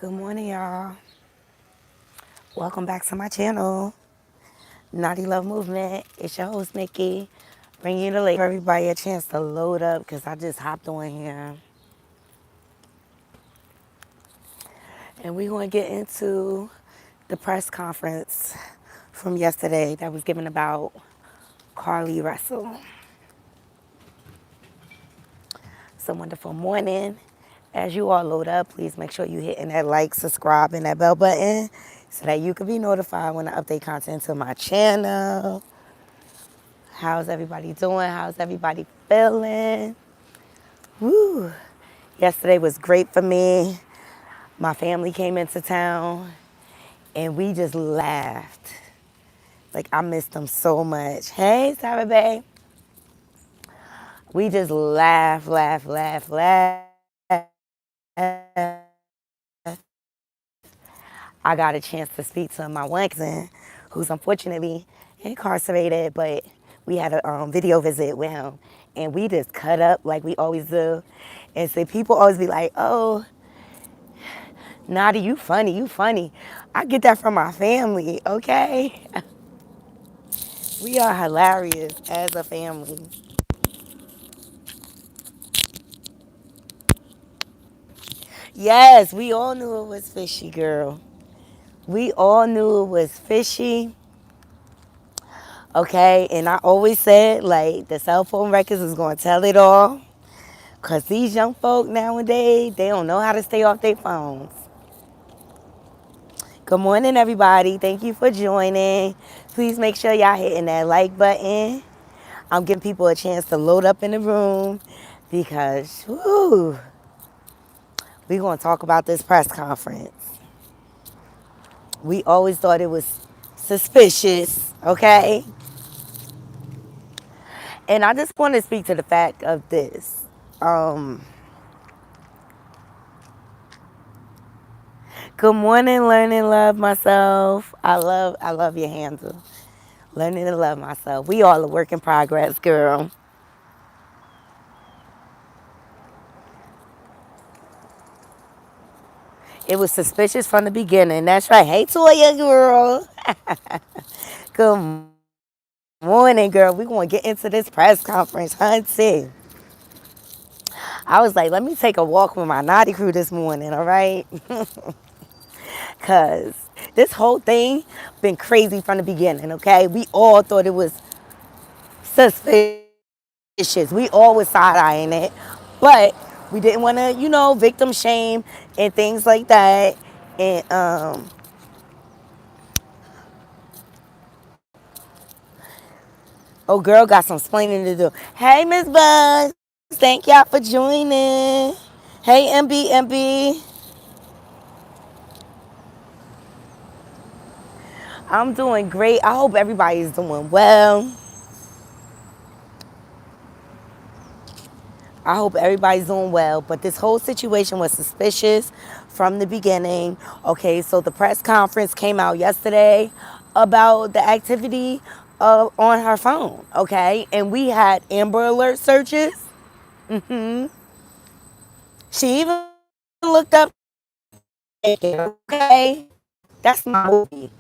Good morning, y'all. Welcome back to my channel, Knotty Love Movement. It's your host, Nikki. Bringing you the link for everybody a chance to load up because I just hopped on here. And we're going to get into the press conference from yesterday that was given about Carly Russell. It's a wonderful morning. As you all load up, please make sure you hitting that like, subscribe, and that bell button so that you can be notified when I update content to my channel. How's everybody doing? How's everybody feeling? Woo! Yesterday was great for me. My family came into town and we just laughed. Like I missed them so much. Hey, Sarah Bay. We just laugh, laugh, laugh, laugh. I got a chance to speak to my one cousin who's unfortunately incarcerated, but we had a video visit with him and we just cut up like we always do. And so people always be like, oh, Knotty, you funny, you funny. I get that from my family, okay? We are hilarious as a family. Yes, we all knew it was fishy, girl. We all knew it was fishy. Okay, and I always said, like, the cell phone records is going to tell it all. Because these young folk nowadays, they don't know how to stay off their phones. Good morning, everybody. Thank you for joining. Please make sure y'all hitting that like button. I'm giving people a chance to load up in the room because, whoo, we're going to talk about this press conference. We always thought it was suspicious, okay? And I just want to speak to the fact of this. Good morning, learning love myself. I love your handle. Learning to love myself. We all a work in progress, girl. It was suspicious from the beginning. That's right. Hey, Toya, girl. Good morning, girl. We're going to get into this press conference, hunty. I was like, let me take a walk with my naughty crew this morning, all right? Because this whole thing been crazy from the beginning, okay? We all thought it was suspicious. We all was side-eyeing it. But we didn't want to, victim shame and things like that. And, oh, girl got some explaining to do. Hey, Miss Buzz. Thank y'all for joining. Hey, MB. I'm doing great. I hope everybody's doing well. I hope everybody's doing well. But this whole situation was suspicious from the beginning. Okay, so the press conference came out yesterday about the activity on her phone. Okay, and we had Amber Alert searches. She even looked up. Okay, that's my movie.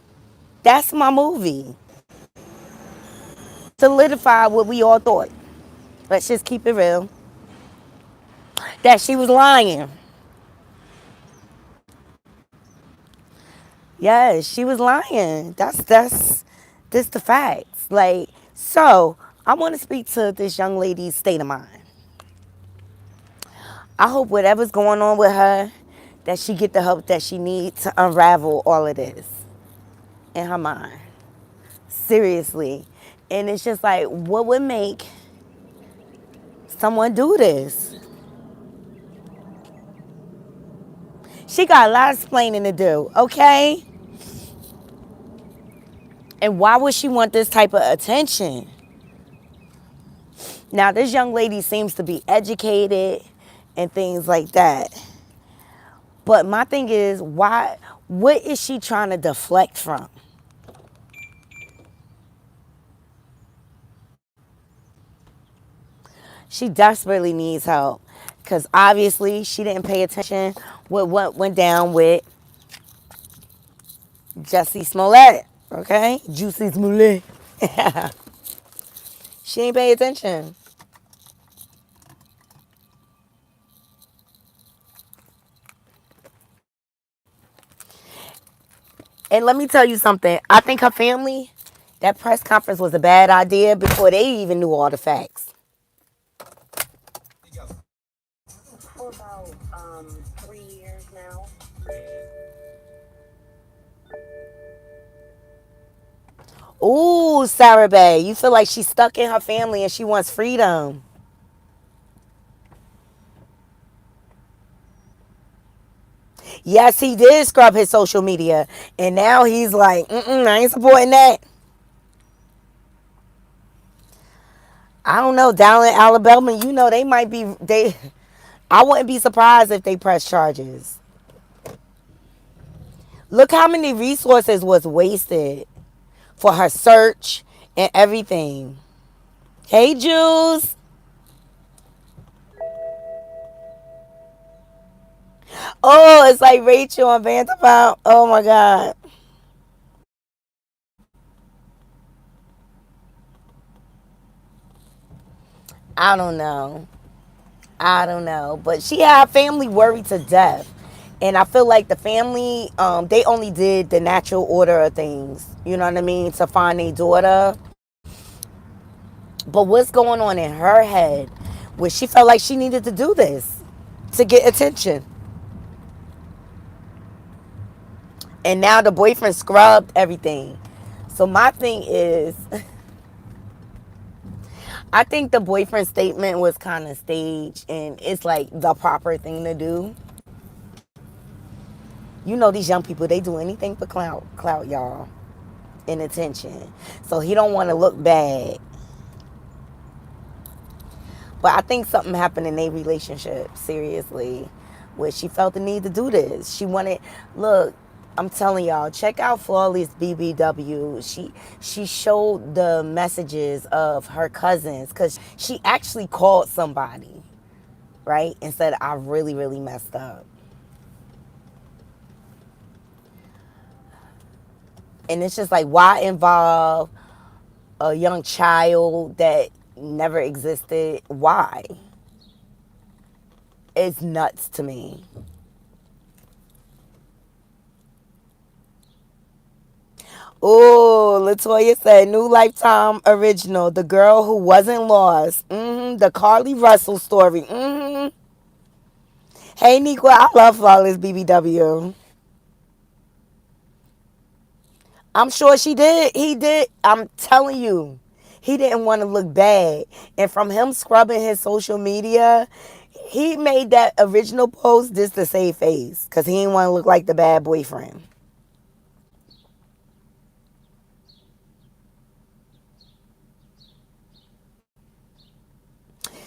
That's my movie. Solidify what we all thought. Let's just keep it real. That she was lying. Yes, she was lying. That's this the facts. Like, so I want to speak to this young lady's state of mind. I hope whatever's going on with her, that she get the help that she needs to unravel all of this in her mind. Seriously. And it's just like, what would make someone do this? She got a lot of explaining to do, okay? And why would she want this type of attention? Now, this young lady seems to be educated and things like that. But my thing is, why? What is she trying to deflect from? She desperately needs help because obviously she didn't pay attention with what went down with Jesse Smollett, okay? Juicy Smollett. She ain't pay attention. And let me tell you something. I think her family, that press conference was a bad idea before they even knew all the facts. For about 3 years now. Ooh, Sarah Bay, you feel like she's stuck in her family and she wants freedom. Yes, he did scrub his social media, and now he's like, I ain't supporting that. I don't know, down in Alabama, you know they might be they. I wouldn't be surprised if they press charges. Look how many resources was wasted for her search and everything. Hey, Juice. Oh, it's like Rachel on Vanderpump. Oh my God. I don't know. I don't know. But she had family worried to death. And I feel like the family, they only did the natural order of things. You know what I mean? To find a daughter. But what's going on in her head where she felt like she needed to do this to get attention? And now the boyfriend scrubbed everything. So my thing is, I think the boyfriend statement was kind of staged and it's like the proper thing to do. You know these young people, they do anything for clout, y'all, and attention. So he don't want to look bad. But I think something happened in their relationship, seriously, where she felt the need to do this. She wanted, look, I'm telling y'all, check out Flawless BBW. She showed the messages of her cousins because she actually called somebody, right, and said, I really, really messed up. And it's just like, why involve a young child that never existed? Why? It's nuts to me. Oh, Latoya said, new Lifetime original, The Girl Who Wasn't Lost. The Carly Russell story. Hey, Niqua, I love Flawless BBW. I'm sure she did. He did. I'm telling you. He didn't want to look bad. And from him scrubbing his social media, he made that original post just to save face. Because he didn't want to look like the bad boyfriend.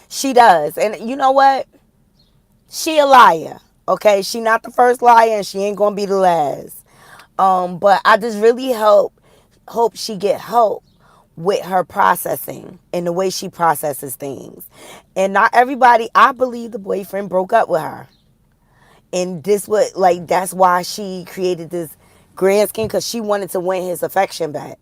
She does. And you know what? She a liar. Okay? She not the first liar and she ain't going to be the last. But I just really hope she get help with her processing and the way she processes things. And not everybody, I believe the boyfriend broke up with her. And this was like that's why she created this grand scheme because she wanted to win his affection back.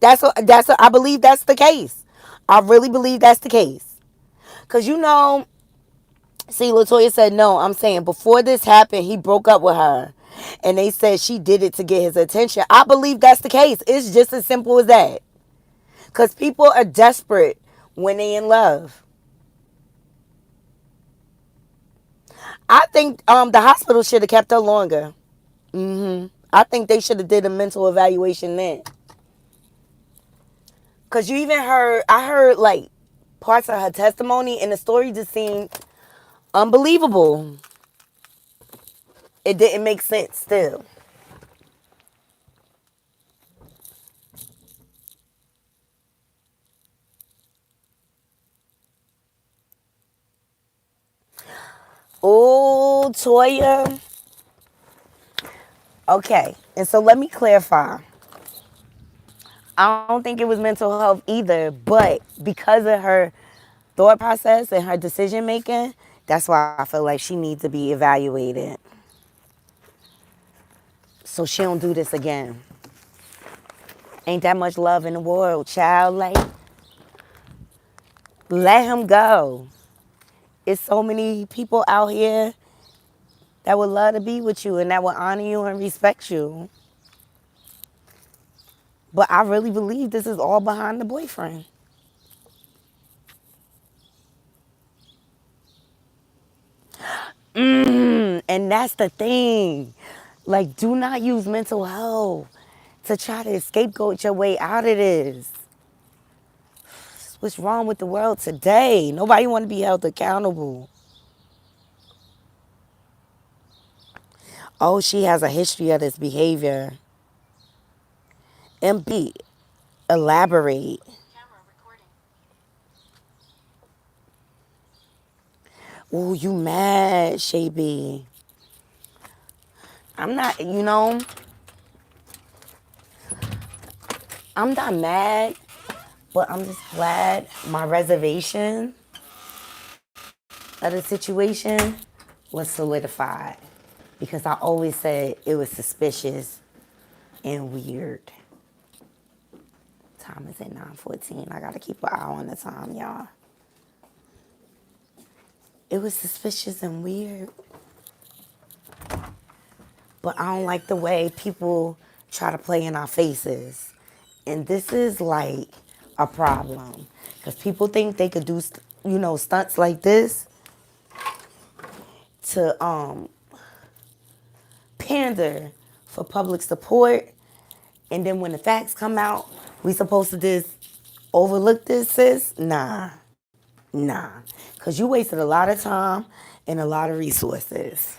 I believe that's the case. I really believe that's the case. Cause see, Latoya said no. I'm saying before this happened, he broke up with her, and they said she did it to get his attention. I believe that's the case. It's just as simple as that. Cause people are desperate when they in love. I think the hospital should have kept her longer. I think they should have did a mental evaluation then. Cause I heard like parts of her testimony, and the story just seemed unbelievable. It didn't make sense still. Oh, Toya. Okay, and so let me clarify. I don't think it was mental health either, but because of her thought process and her decision making, that's why I feel like she needs to be evaluated. So she don't do this again. Ain't that much love in the world, child. Like, let him go. It's so many people out here that would love to be with you and that would honor you and respect you. But I really believe this is all behind the boyfriend. And that's the thing. Like, do not use mental health to try to scapegoat your way out of this. What's wrong with the world today? Nobody want to be held accountable. Oh, she has a history of this behavior. MB, elaborate. Ooh, you mad, Shay. I'm not, I'm not mad, but I'm just glad my reservation of the situation was solidified because I always said it was suspicious and weird. Time is at 9:14. I gotta keep an eye on the time, y'all. It was suspicious and weird, but I don't like the way people try to play in our faces. And this is like a problem because people think they could do, stunts like this to pander for public support. And then when the facts come out, we supposed to just overlook this, sis? Nah. Because you wasted a lot of time and a lot of resources.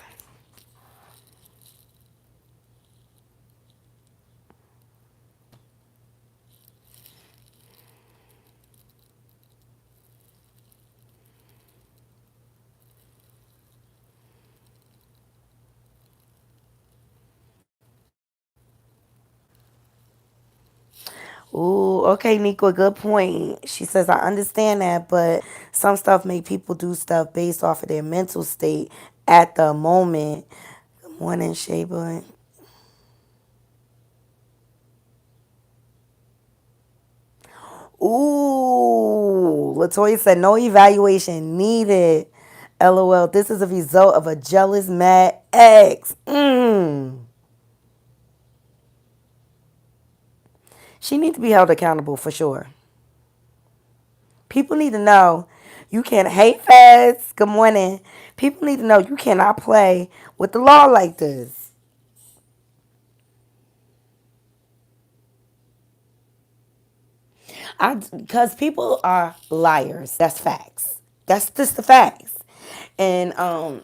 Ooh, okay, Nico, good point. She says, I understand that, but some stuff make people do stuff based off of their mental state at the moment. Good morning, Shayba. Ooh, Latoya said, no evaluation needed. LOL, this is a result of a jealous, mad ex. She needs to be held accountable for sure. People need to know you can't hate fast. Good morning. People need to know you cannot play with the law like this. Because people are liars. That's facts. That's just the facts. And my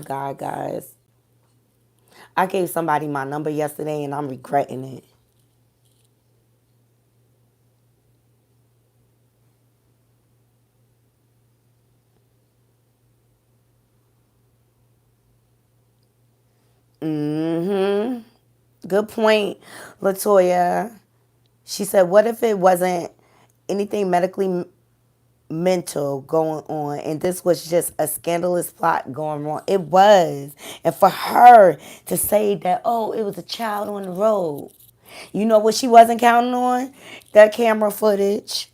God, guys, I gave somebody my number yesterday and I'm regretting it. Good point, Latoya. She said, what if it wasn't anything medically mental going on and this was just a scandalous plot going wrong? It was. And for her to say that, oh, it was a child on the road. You know what she wasn't counting on? That camera footage.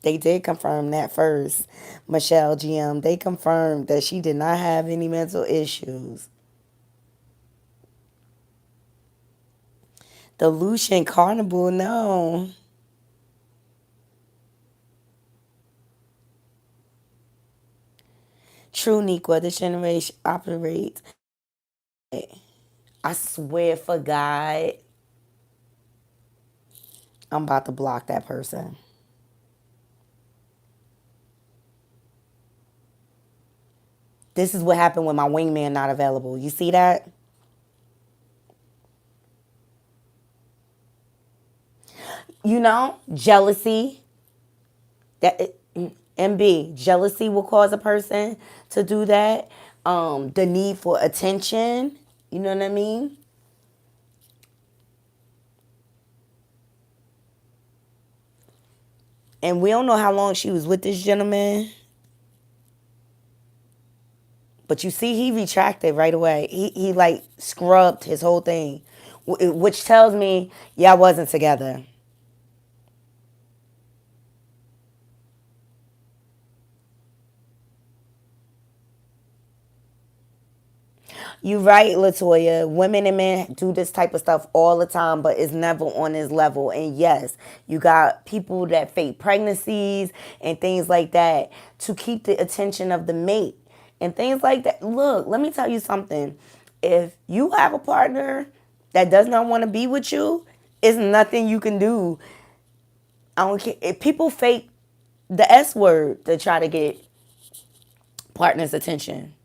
They did confirm that first. Michelle GM, they confirmed that she did not have any mental issues. The Lucian Carnival, no. True, Niqua, this generation operates. I swear for God, I'm about to block that person. This is what happened when my wingman not available. You see that? Jealousy. That And B, jealousy will cause a person to do that. The need for attention, you know what I mean? And we don't know how long she was with this gentleman. But you see, he retracted right away. He like scrubbed his whole thing, which tells me y'all wasn't together. You right, Latoya. Women and men do this type of stuff all the time, but it's never on this level. And yes, you got people that fake pregnancies and things like that to keep the attention of the mate and things like that. Look, let me tell you something. If you have a partner that does not want to be with you, it's nothing you can do. I don't care. If people fake the S word to try to get partners' attention.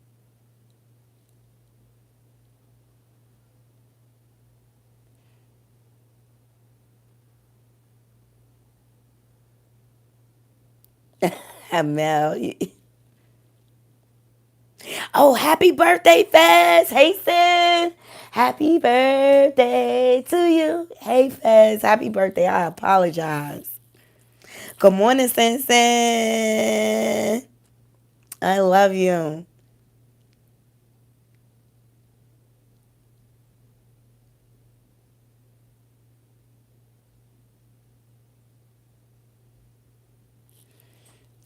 Mel. Oh, happy birthday, Fez. Hey, Sid. Happy birthday to you. Hey, Fez. Happy birthday. I apologize. Good morning, Sensen. I love you.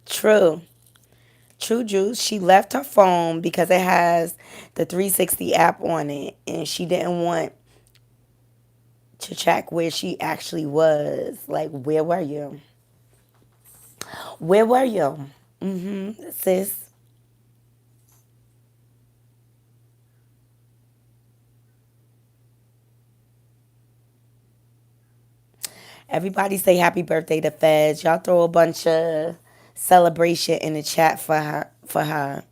True. True Juice. She left her phone because it has the 360 app on it, and she didn't want to check where she actually was. Like, where were you? Where were you? Sis. Everybody say happy birthday to Fez. Y'all throw a bunch of celebration in the chat for her. For her.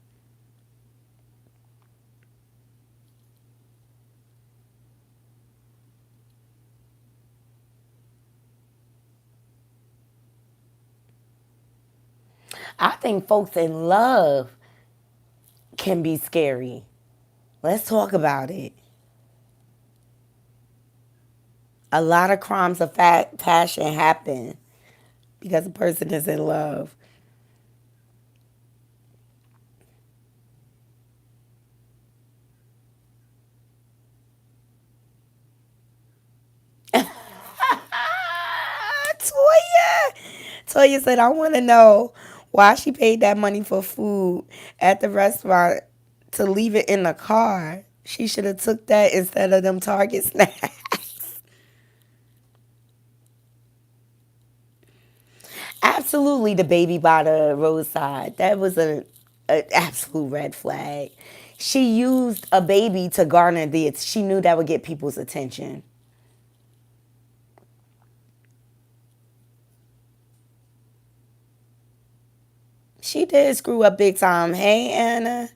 I think folks in love can be scary. Let's talk about it. A lot of crimes of passion happen because a person is in love. Toya. Toya said, I want to know why she paid that money for food at the restaurant to leave it in the car. She should have took that instead of them Target snacks. Absolutely, the baby by the roadside. That was an absolute red flag. She used a baby to garner the. She knew that would get people's attention. She did screw up big time. Hey, Anna.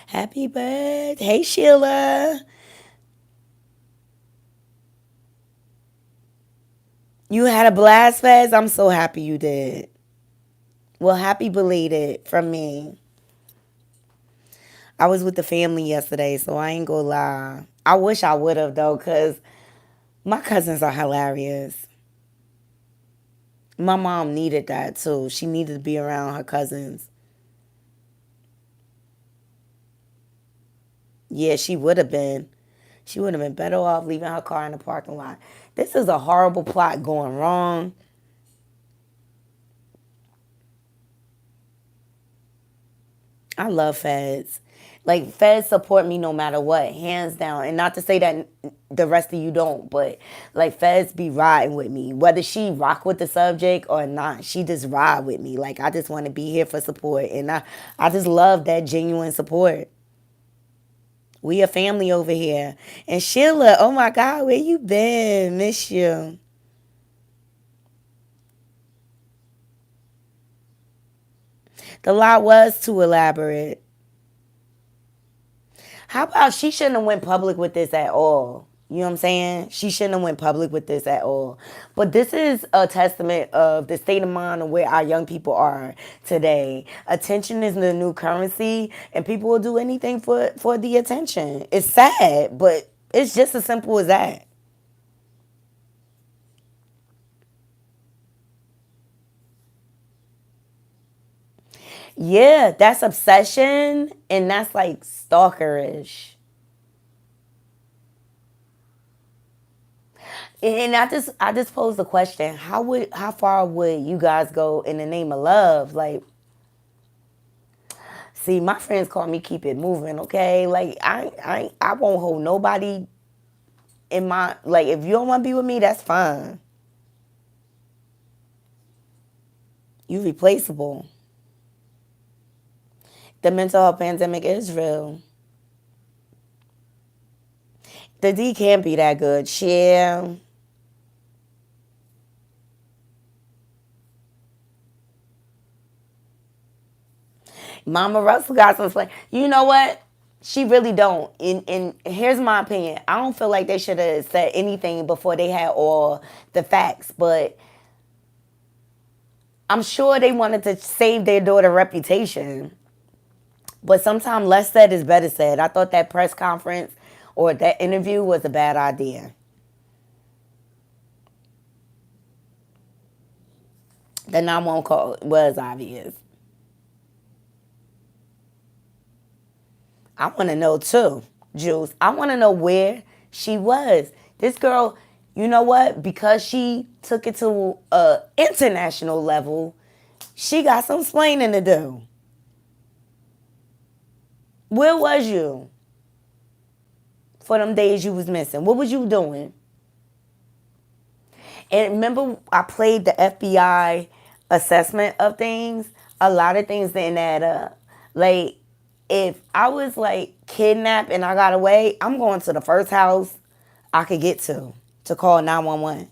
Happy birthday. Hey, Sheila. You had a blast fest. I'm so happy you did. Well, happy belated from me. I was with the family yesterday, so I ain't gonna lie. I wish I would have, though, because my cousins are hilarious. My mom needed that, too. She needed to be around her cousins. Yeah, she would have been. She would have been better off leaving her car in the parking lot. This is a horrible plot going wrong. I love Feds. Like Feds support me no matter what, hands down. And not to say that the rest of you don't, but like Feds be riding with me. Whether she rock with the subject or not, she just ride with me. Like I just want to be here for support. And I just love that genuine support. We a family over here. And Sheila, oh my God, where you been? Miss you. The lie was too elaborate. How about she shouldn't have went public with this at all? You know what I'm saying? She shouldn't have went public with this at all. But this is a testament of the state of mind of where our young people are today. Attention is the new currency, and people will do anything for the attention. It's sad, but it's just as simple as that. Yeah, that's obsession, and that's like stalkerish. And I just posed the question: how far would you guys go in the name of love? Like, see, my friends call me keep it moving, okay? Like I won't hold nobody in my like. If you don't want to be with me, that's fine. You replaceable. The mental health pandemic is real. The D can't be that good. Yeah. Mama Russell got some play. You know what? She really don't. And here's my opinion. I don't feel like they should have said anything before they had all the facts, but I'm sure they wanted to save their daughter reputation. But sometimes less said is better said. I thought that press conference or that interview was a bad idea. The 911 call was obvious. I want to know too, Jules. I want to know where she was. This girl, you know what? Because she took it to a international level, she got some explaining to do. Where was you for them days you was missing? What was you doing? And remember, I played the FBI assessment of things. A lot of things didn't add up. Like, if I was like kidnapped and I got away, I'm going to the first house I could get to call 911.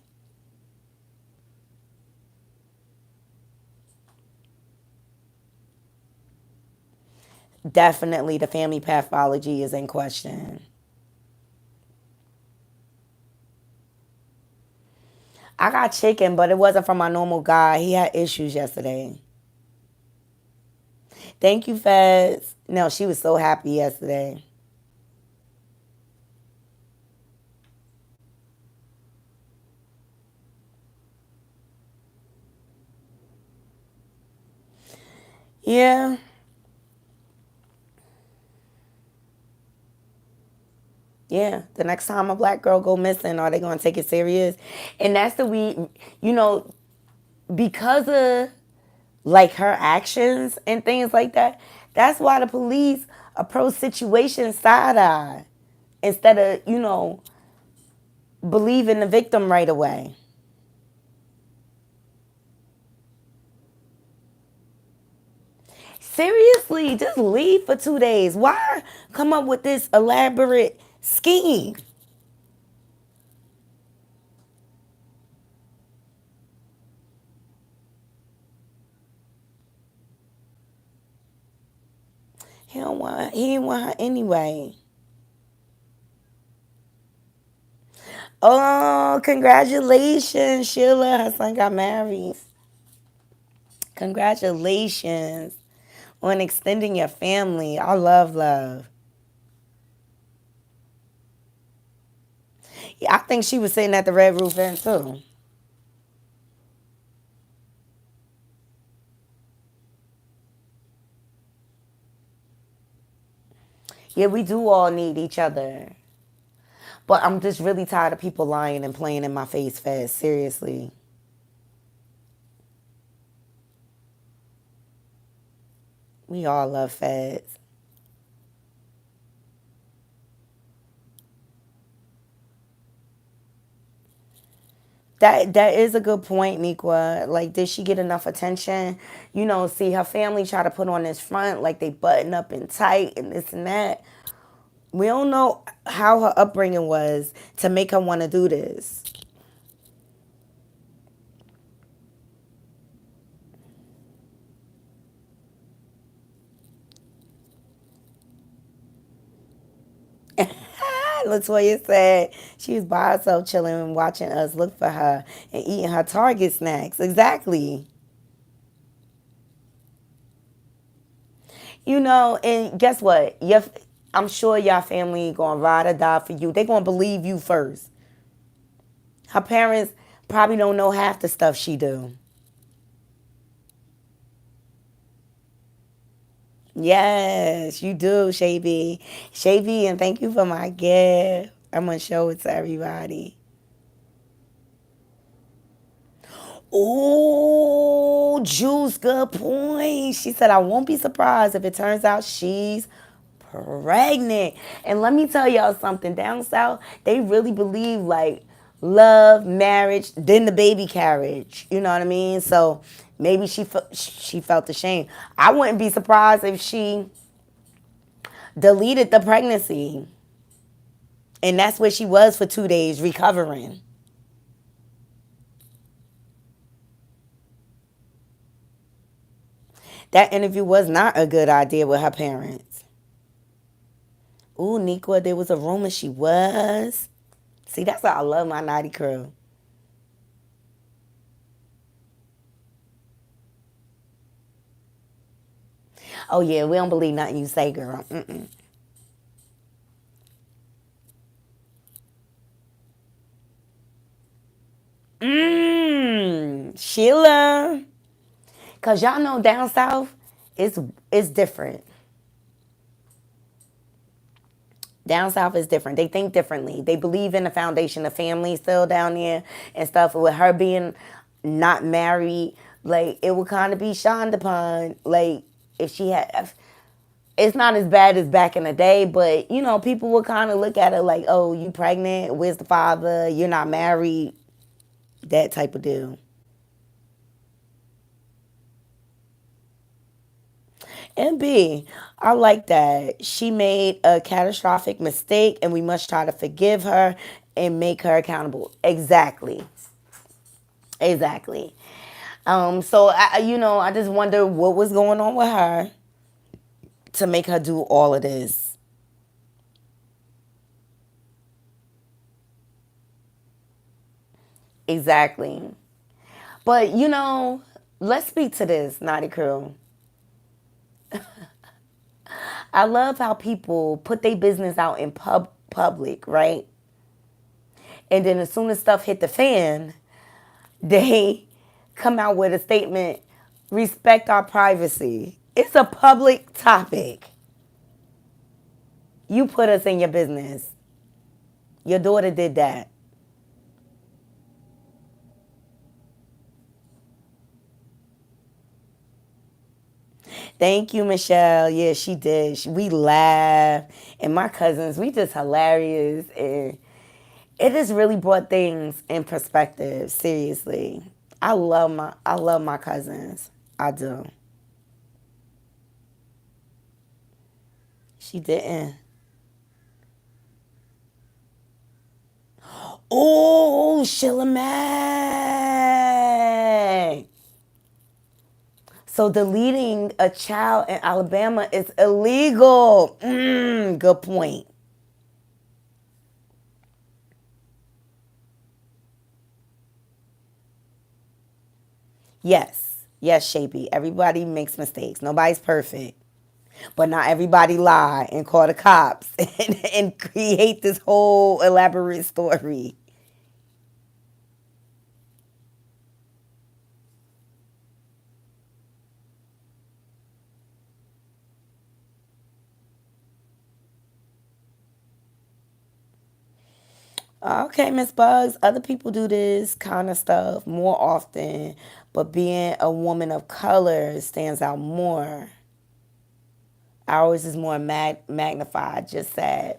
Definitely, the family pathology is in question. I got chicken, but it wasn't from my normal guy. He had issues yesterday. Thank you, Feds. No, she was so happy yesterday. Yeah, yeah. The next time a black girl go missing, are they gonna take it serious? And that's the you know, because of like her actions and things like that. That's why the police approach situations side eye instead of believing the victim right away. Seriously, just leave for 2 days. Why come up with this elaborate scheme? He didn't want her anyway. Oh, congratulations, Sheila. Her son got married. Congratulations on extending your family. I love love. Yeah, I think she was sitting at the Red Roof Inn too. Yeah, we do all need each other. But I'm just really tired of people lying and playing in my face fast. Seriously. We all love feds. That is a good point, Nikwa. Like, did she get enough attention? See her family try to put on this front, like they button up and tight and this and that. We don't know how her upbringing was to make her want to do this. Latoya said she was by herself chilling and watching us look for her and eating her Target snacks. Exactly. You know, and guess what? I'm sure your family gonna ride or die for you. They gonna believe you first. Her parents probably don't know half the stuff she do. Yes, you do, Shavy. Shavy, and thank you for my gift. I'm gonna show it to everybody. Oh, Juice, good point. She said, I won't be surprised if it turns out she's pregnant. And let me tell y'all something. Down south, they really believe like love, marriage, then the baby carriage. You know what I mean? So maybe she felt ashamed. I wouldn't be surprised if she deleted the pregnancy. And that's where she was for 2 days recovering. That interview was not a good idea with her parents. Ooh, Niqua, there was a rumor she was. See, that's why I love my Knotty crew. Oh, yeah, we don't believe nothing you say, girl. Mm-mm. Sheila. Because y'all know down south, it's different. Down south is different. They think differently. They believe in the foundation of family still down there and stuff. With her being not married, like it would kind of be shined upon. Like if she had, it's not as bad as back in the day, but you know, people would kind of look at her like, "Oh, you pregnant? Where's the father? You're not married." That type of deal. And B, I like that. She made a catastrophic mistake and we must try to forgive her and make her accountable. Exactly. Exactly. So I just wonder what was going on with her to make her do all of this. Exactly. But let's speak to this, Naughty Crew. I love how people put their business out in public, right? And then as soon as stuff hit the fan, they come out with a statement, respect our privacy. It's a public topic. You put us in your business. Your daughter did that. Thank you, Michelle. Yeah, she did. We laughed. And my cousins, we just hilarious. And it just really brought things in perspective, seriously. I love my cousins. I do. She didn't. Oh, Sheila Mac. So deleting a child in Alabama is illegal. Good point. Yes. Yes, Shapey. Everybody makes mistakes. Nobody's perfect. But not everybody lie and call the cops and create this whole elaborate story. Okay, Miss Bugs, other people do this kind of stuff more often, but being a woman of color stands out more. Ours is more magnified, just sad.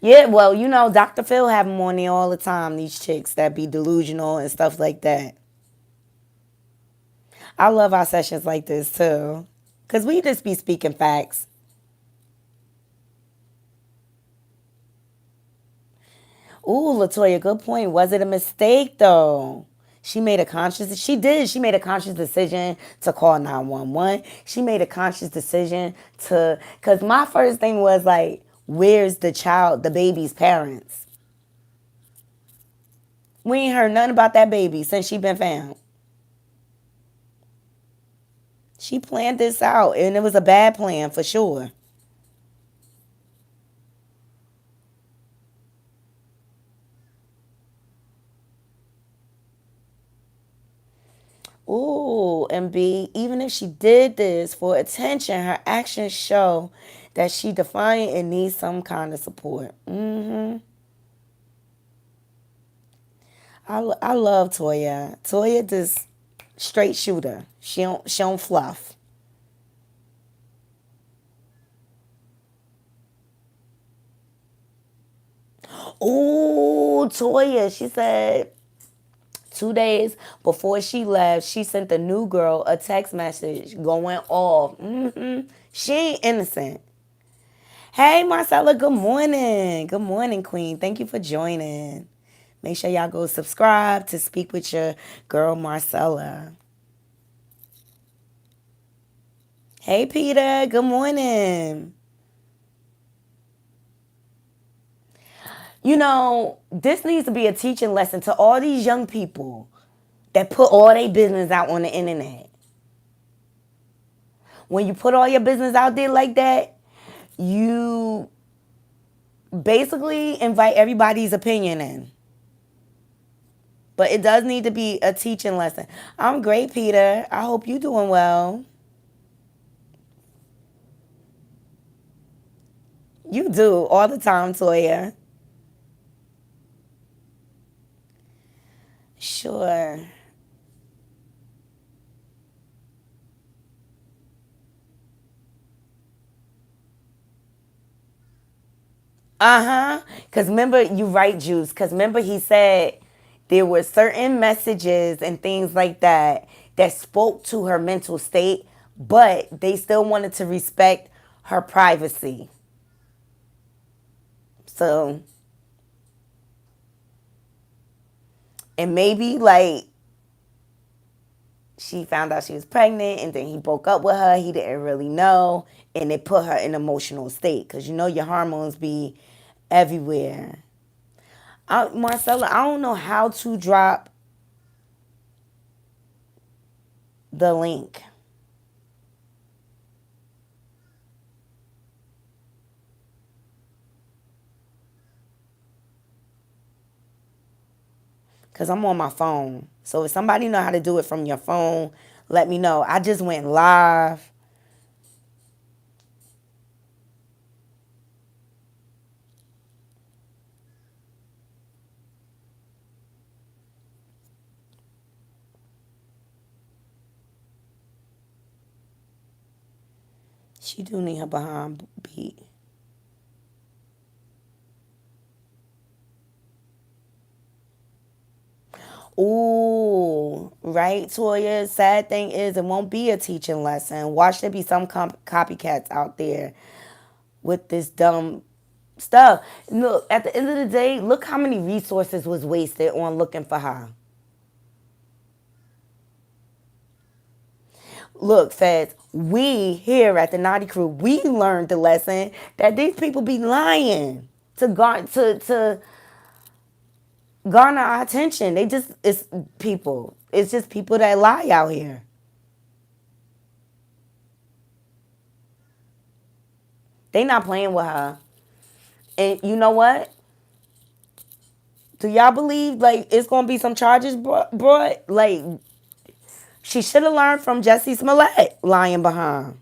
Yeah, well, Dr. Phil have them on there all the time, these chicks that be delusional and stuff like that. I love our sessions like this too. Because we just be speaking facts. Ooh, Latoya, good point. Was it a mistake though? She made a conscious decision to call 911. She made a conscious decision to, because my first thing was like, Where's the baby's parents? We ain't heard nothing about that baby since she been found. She planned this out, and it was a bad plan for sure. Ooh, and B, even if she did this for attention, her actions show that she defiant and needs some kind of support. I love Toya. Toya just straight shooter. She don't fluff. Ooh, Toya. She said 2 days before she left, she sent the new girl a text message going off. She ain't innocent. Hey, Marcella, good morning. Good morning, Queen. Thank you for joining. Make sure y'all go subscribe to speak with your girl, Marcella. Hey, Peter. Good morning. You know, this needs to be a teaching lesson to all these young people that put all their business out on the internet. When you put all your business out there like that, you basically invite everybody's opinion in. But it does need to be a teaching lesson. I'm great, Peter. I hope you're doing well. You do all the time, Toya. Sure. Uh-huh. Because remember, you right, Juice. Because remember, he said there were certain messages and things like that spoke to her mental state, but they still wanted to respect her privacy. So, and maybe like she found out she was pregnant and then he broke up with her. He didn't really know. And it put her in an emotional state because you know your hormones be everywhere. Marcella, I don't know how to drop the link. Because I'm on my phone. So if somebody know how to do it from your phone, let me know. I just went live. She do need her behind beat. Ooh, right, Toya. Sad thing is, it won't be a teaching lesson. Watch there be some copycats out there with this dumb stuff. Look, at the end of the day, look how many resources was wasted on looking for her. Look, Feds, we here at the Knotty Crew, we learned the lesson that these people be lying to garner our attention. It's people. It's just people that lie out here. They not playing with her. And you know what? Do y'all believe like it's gonna be some charges brought? Like she should have learned from Jesse Smollett lying behind.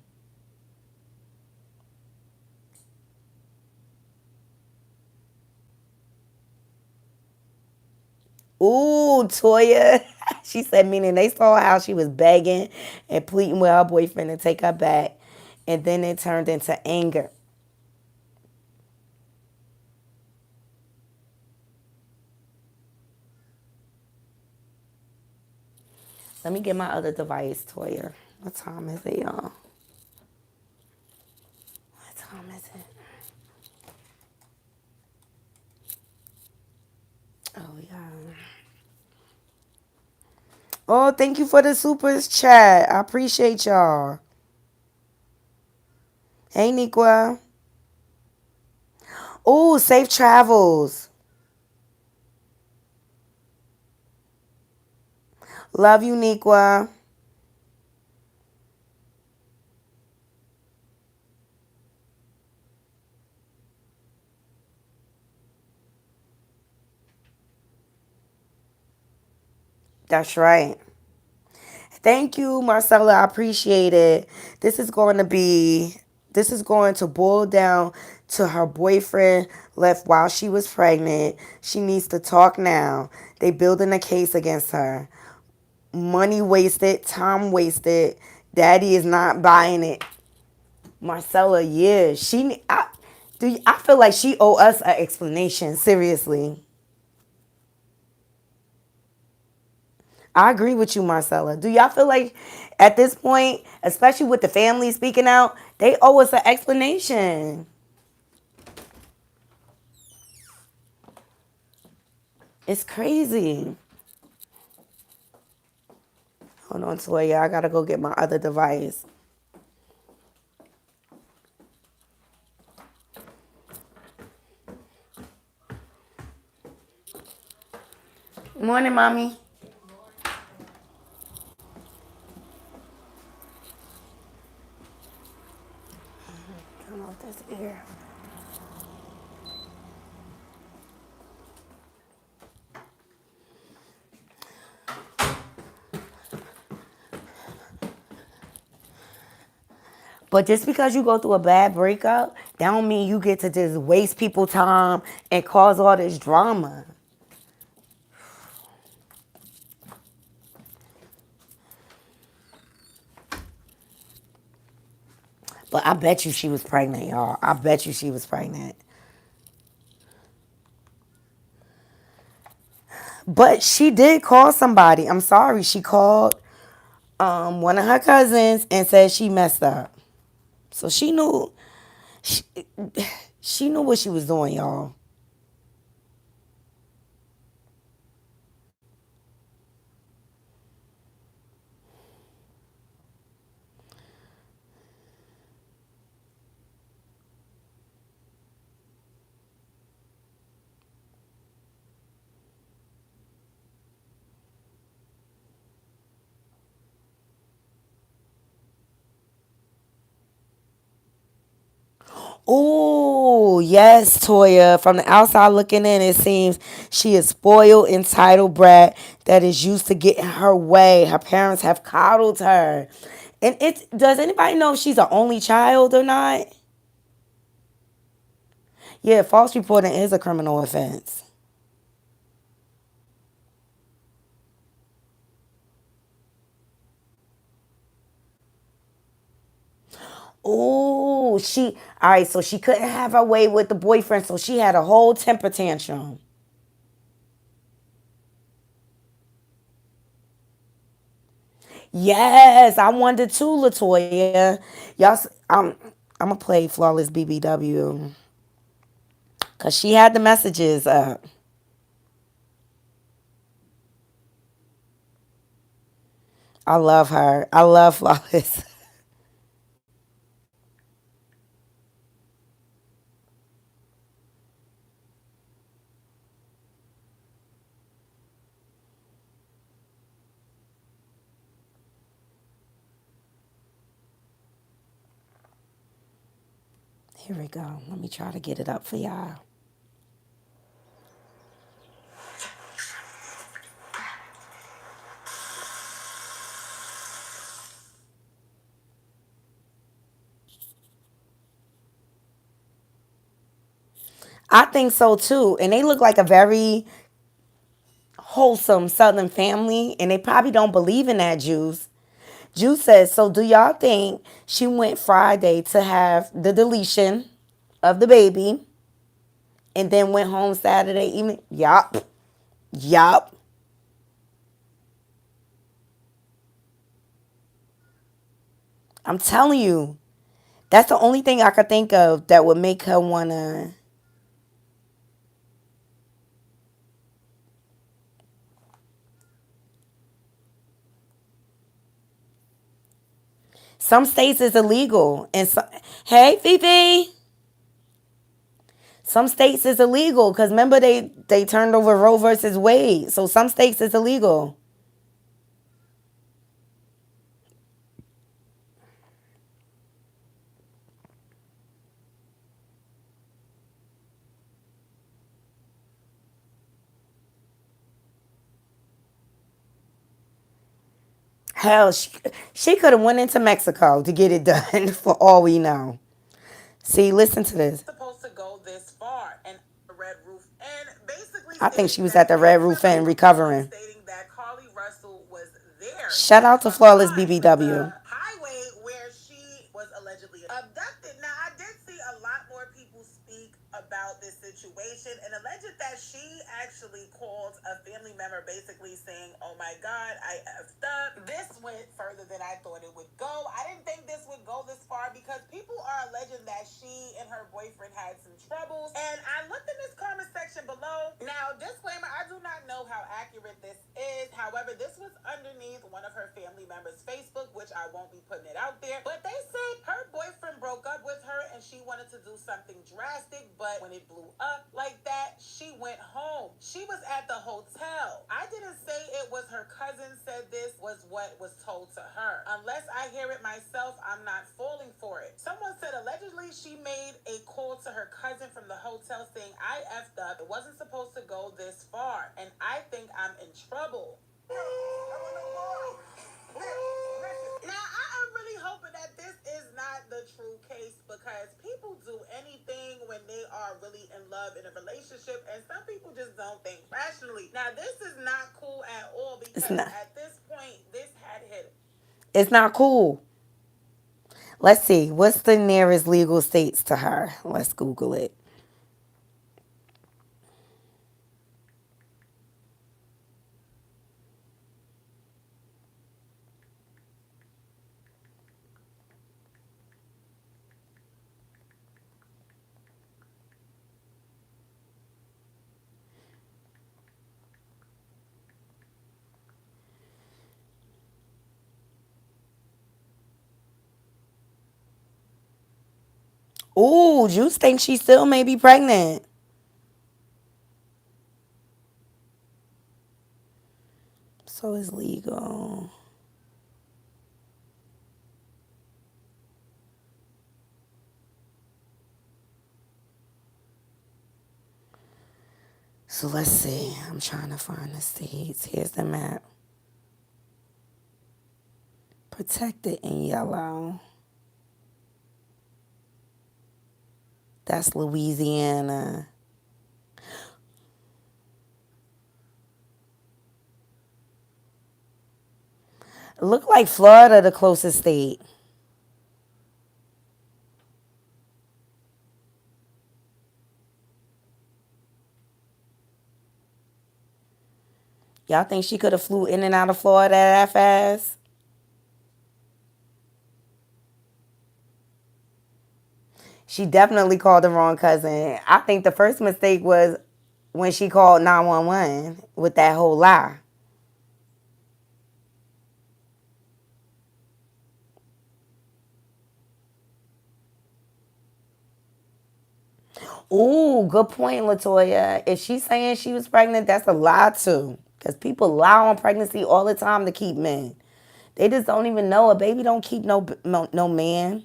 Ooh, Toya. She said, meaning they saw how she was begging and pleading with her boyfriend to take her back. And then it turned into anger. Let me get my other device, Toya. What time is it, y'all? What time is it? Oh, yeah. Oh, thank you for the super chat. I appreciate y'all. Hey, Niqua. Ooh, safe travels. Love you, Niqua. That's right. Thank you, Marcella. I appreciate it. This is going to be, this is going to boil down to her boyfriend left while she was pregnant. She needs to talk now. They building a case against her. Money wasted, time wasted. Daddy is not buying it. Marcella, yeah, I feel like she owe us an explanation. Seriously. I agree with you, Marcella. Do y'all feel like at this point, especially with the family speaking out, they owe us an explanation? It's crazy. Hold on, Toya. I gotta go get my other device. Morning, mommy. Turn off this air. But just because you go through a bad breakup, that don't mean you get to just waste people time and cause all this drama. But I bet you she was pregnant, y'all. I bet you she was pregnant. But she did call somebody. I'm sorry. She called one of her cousins and said she messed up. So she, she knew what she was doing, y'all. Oh, yes, Toya. From the outside looking in, it seems she is spoiled, entitled brat that is used to getting her way. Her parents have coddled her. And does anybody know if she's an only child or not? Yeah, false reporting is a criminal offense. Oh, all right, so she couldn't have her way with the boyfriend, so she had a whole temper tantrum. Yes, I wondered too, Latoya. I'm gonna play Flawless BBW because she had the messages up. I love her. I love Flawless. Here we go. Let me try to get it up for y'all. I think so too. And they look like a very wholesome Southern family, and they probably don't believe in that juice. Juice says, so do y'all think she went Friday to have the deletion of the baby and then went home Saturday evening? Yup. Yup. I'm telling you. That's the only thing I could think of that would make her wanna. Some states is illegal, and so, hey, Fifi. Some states is illegal because remember they turned over Roe versus Wade. So some states is illegal. Hell, she could have went into Mexico to get it done for all we know. See, listen to this. Supposed to go this far and Red Roof and basically I think she was at the Red Roof and recovering. Stating that Carly Russell was there. Shout out to Flawless BBW. Highway where she was allegedly abducted. Now I did see a lot more people speak about this situation and alleged that she actually called a family member basically saying, "Oh my God, I effed up." This went further than I thought it would go. I didn't think this would go this far because people are alleging that she and her boyfriend had some troubles. And I looked in this comment section below. Now, disclaimer, I do not know how accurate this is. However, this was underneath one of her family members' Facebook, which I won't be putting it out there. But they said her boyfriend broke up with her and she wanted to do something drastic, but when it blew up like that, she went home. She was at the hotel. I didn't say it was her cousin said this was what was told to her. Unless I hear it myself, I'm not falling for it. Someone said allegedly she made a call to her cousin from the hotel saying, "I effed up. It wasn't supposed to go this far, and I think I'm in trouble." Now, I am really hoping that this is not the true case because people do anything when they are really in love in a relationship, and some people just don't think rationally. Now, this is not cool at all because at this point, this had hit. It's not cool. Let's see. What's the nearest legal states to her? Let's Google it. Ooh, Juice thinks she still may be pregnant. So it's legal. So let's see. I'm trying to find the states. Here's the map. Protected in yellow. That's Louisiana. It look like Florida the closest state. Y'all think she could have flew in and out of Florida that fast? She definitely called the wrong cousin. I think the first mistake was when she called 911 with that whole lie. Ooh, good point, Latoya. If she's saying she was pregnant, that's a lie too. Because people lie on pregnancy all the time to keep men. They just don't even know a baby don't keep no man.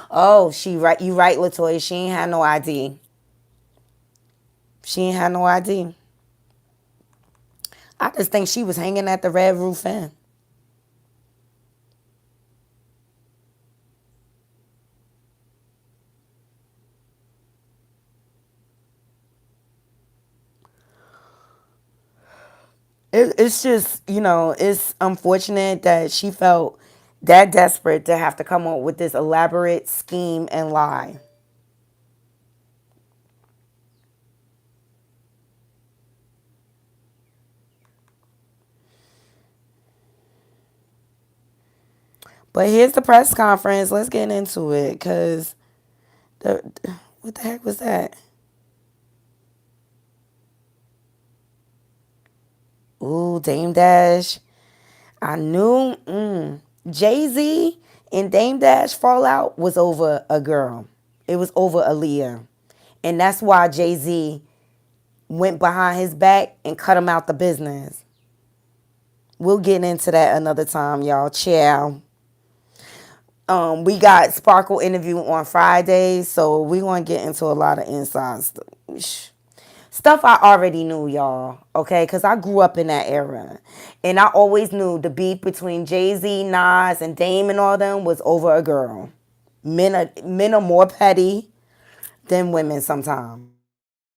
Oh, she right. You right, Latoya. She ain't had no ID. She ain't had no ID. I just think she was hanging at the Red Roof Inn. It's just, it's unfortunate that she felt that desperate to have to come up with this elaborate scheme and lie. But here's the press conference. Let's get into it because what the heck was that? Ooh, Dame Dash. I knew Jay-Z. And Dame Dash fallout was over a girl. It was over Aaliyah. And that's why Jay-Z went behind his back and cut him out the business. We'll get into that another time, y'all. Ciao. We got Sparkle interview on Friday, so we gonna get into a lot of inside stuff I already knew, y'all. Okay, because I grew up in that era, and I always knew the beef between Jay-Z, Nas, and Dame and all them was over a girl. Men are more petty than women sometimes.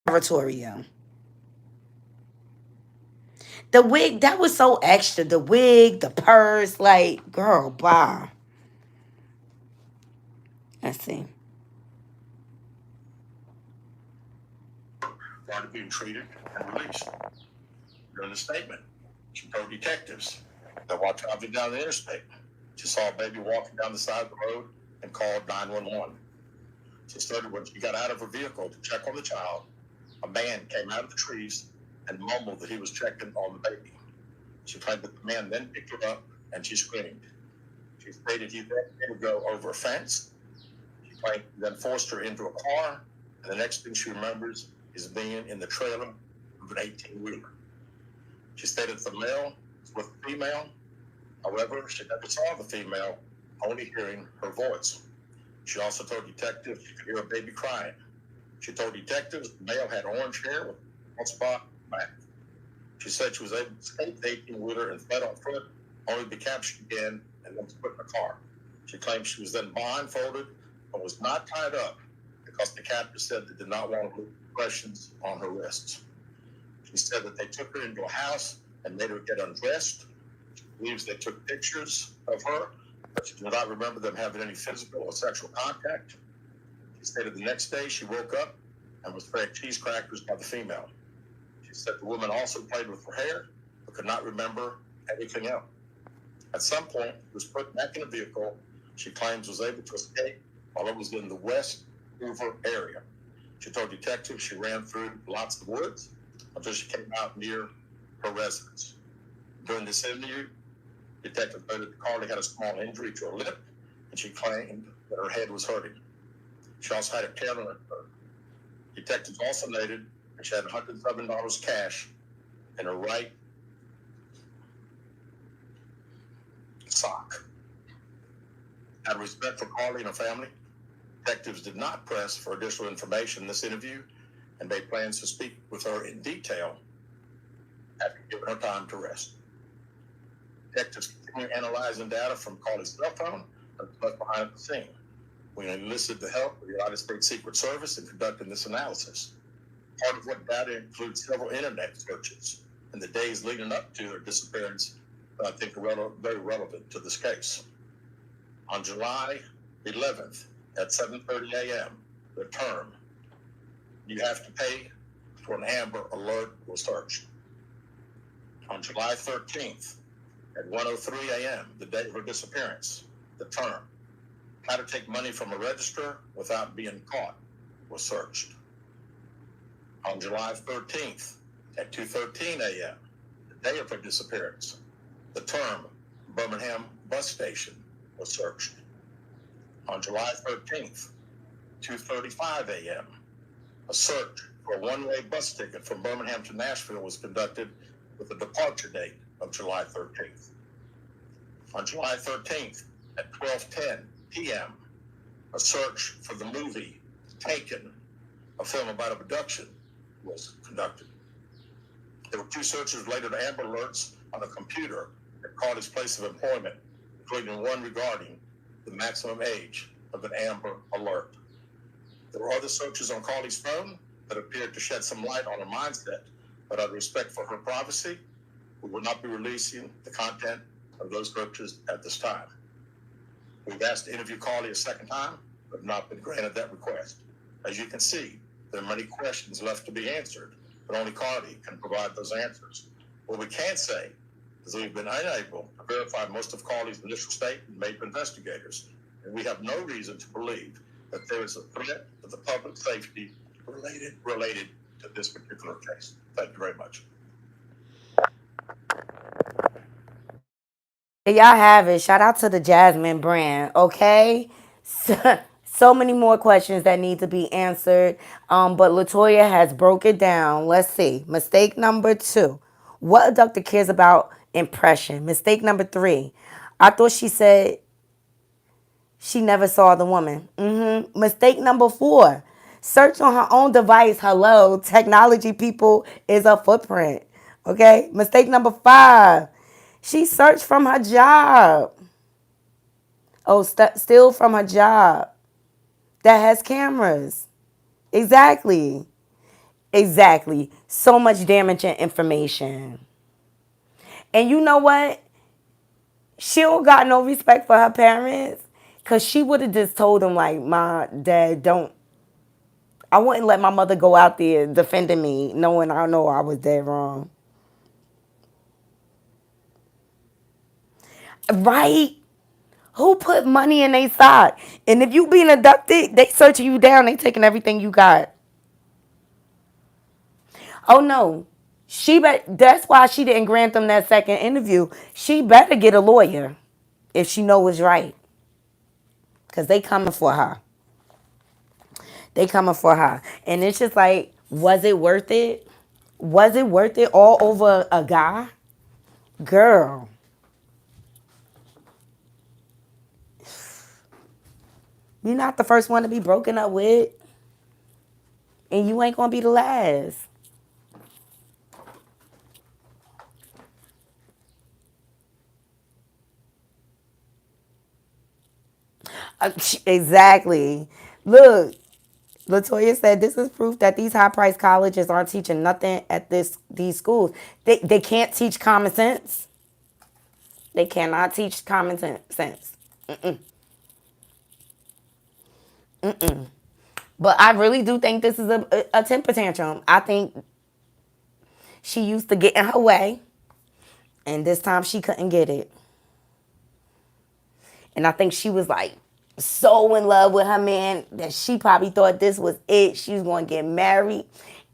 Territorial. The wig, that was so extra. The wig, the purse, like, girl, bye. Let's see. Started being treated and released. During the statement, she told detectives that while traveling down the interstate, she saw a baby walking down the side of the road and called 911. She stated when she got out of her vehicle to check on the child, a man came out of the trees and mumbled that he was checking on the baby. She claimed that the man then picked her up and she screamed. She stated he then made her go over a fence. She claimed he then forced her into a car, and the next thing she remembers is being in the trailer of an 18-wheeler. She stated the male was with the female. However, she never saw the female, only hearing her voice. She also told detectives she could hear a baby crying. She told detectives the male had orange hair with one spot back. She said she was able to escape the 18-wheeler and fled on foot, only to be captured again and then put in a car. She claimed she was then blindfolded but was not tied up because the captor said they did not want to leave impressions on her wrists. She said that they took her into a house and made her get undressed. She believes they took pictures of her, but she did not remember them having any physical or sexual contact. She stated the next day she woke up and was fed cheese crackers by the female. She said the woman also played with her hair, but could not remember anything else. At some point, she was put back in a vehicle she claims was able to escape while it was in the West Hoover area. She told detectives she ran through lots of woods until she came out near her residence. During this interview, Detective noted that Carly had a small injury to her lip, and she claimed that her head was hurting. She also had a tear in her throat. Detectives also noted that she had $107 cash in her right sock. Out of respect for Carly and her family, detectives did not press for additional information in this interview and made plans to speak with her in detail after giving her time to rest. Detectives continue analyzing data from Carly's cell phone that was left behind at the scene. We enlisted the help of the United States Secret Service in conducting this analysis. Part of what data includes several internet searches in the days leading up to her disappearance that I think are very relevant to this case. On July 11th at 7:30 a.m., the term, "You have to pay for an Amber Alert" was searched. On July 13th at 1:03 a.m., the day of her disappearance, the term, "How to take money from a register without being caught" was searched. On July 13th at 2:13 a.m., the day of her disappearance, the term Birmingham bus station was searched. On July 13th, 2:35 a.m., a search for a one-way bus ticket from Birmingham to Nashville was conducted with a departure date of July 13th. On July 13th at 12:10 p.m., a search for the movie Taken, a film about abduction, was conducted. There were two searches related to Amber Alerts on a computer at Carly's place of employment, including one regarding the maximum age of an Amber Alert. There were other searches on Carly's phone that appeared to shed some light on her mindset, but out of respect for her privacy, we will not be releasing the content of those searches at this time. We've asked to interview Carly a second time, but have not been granted that request. As you can see, there are many questions left to be answered, but only Carly can provide those answers. What we can say is that we've been unable to verify most of Carly's initial statement made to investigators, and we have no reason to believe that there is a threat to the public safety related to this particular case. Thank you very much. y'all have it. Shout out to the Jasmine brand, okay? So many more questions that need to be answered. But Latoya has broke it down. Let's see. Mistake number 2. What abductor cares about impression? Mistake number 3. I thought she said she never saw the woman. Mistake number 4. Search on her own device. Hello, technology people is a footprint. Okay. Mistake number 5. She searched from her job. Oh, still from her job that has cameras. Exactly. Exactly. So much damaging information. And you know what? She don't got no respect for her parents. Cause she would have just told them like, "My dad don't." I wouldn't let my mother go out there defending me, knowing I know I was dead wrong. Right? Who put money in their sock? And if you being abducted, they searching you down. They taking everything you got. Oh no, that's why she didn't grant them that second interview. She better get a lawyer if she know it's right, cause they coming for her. They coming for her, and it's just like, was it worth it? Was it worth it all over a guy? Girl, you're not the first one to be broken up with, and you ain't gonna be the last. Exactly. Look, Latoya said this is proof that these high-priced colleges aren't teaching nothing at these schools. They can't teach common sense. They cannot teach common sense. But I really do think this is a temper tantrum. I think she used to get in her way, and this time she couldn't get it. And I think she was like so in love with her man that she probably thought this was it. She was going to get married,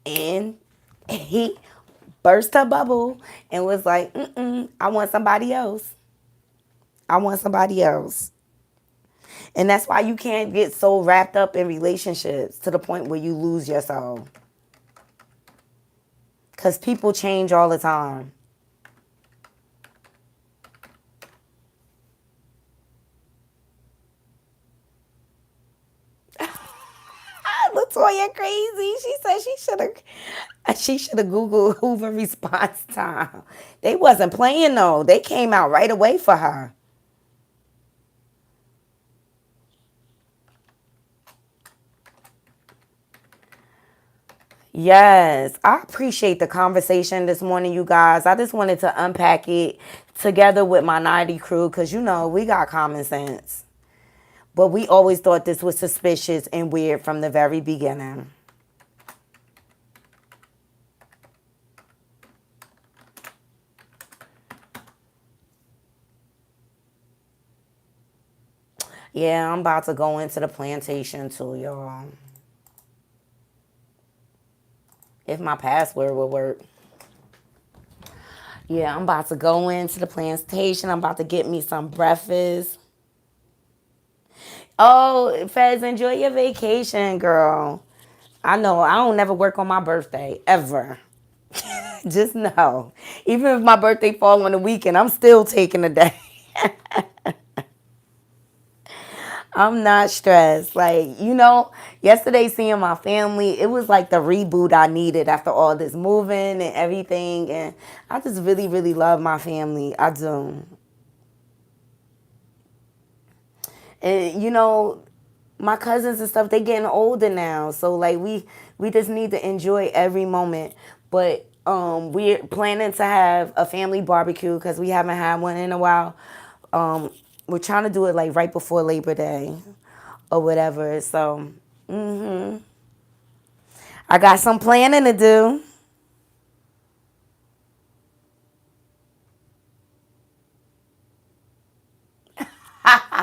and he burst her bubble and was like, I want somebody else. I want somebody else. And that's why you can't get so wrapped up in relationships to the point where you lose your soul. Because people change all the time. Latoya crazy. She said she should have Googled Hoover response time. They wasn't playing though. They came out right away for her. Yes, I appreciate the conversation this morning, you guys. I just wanted to unpack it together with my Knotty crew because, we got common sense. But we always thought this was suspicious and weird from the very beginning. Yeah, I'm about to go into the plantation too, y'all. If my password will work. Yeah, I'm about to go into the plantation. I'm about to get me some breakfast. Oh, Fez, enjoy your vacation, girl. I know I don't never work on my birthday, ever. Just know. Even if my birthday fall on the weekend, I'm still taking a day. I'm not stressed. Like, yesterday seeing my family, it was like the reboot I needed after all this moving and everything. And I just really, really love my family. I do. And my cousins and stuff, they getting older now. So like we just need to enjoy every moment. But we're planning to have a family barbecue because we haven't had one in a while. We're trying to do it like right before Labor Day or whatever. So I got some planning to do.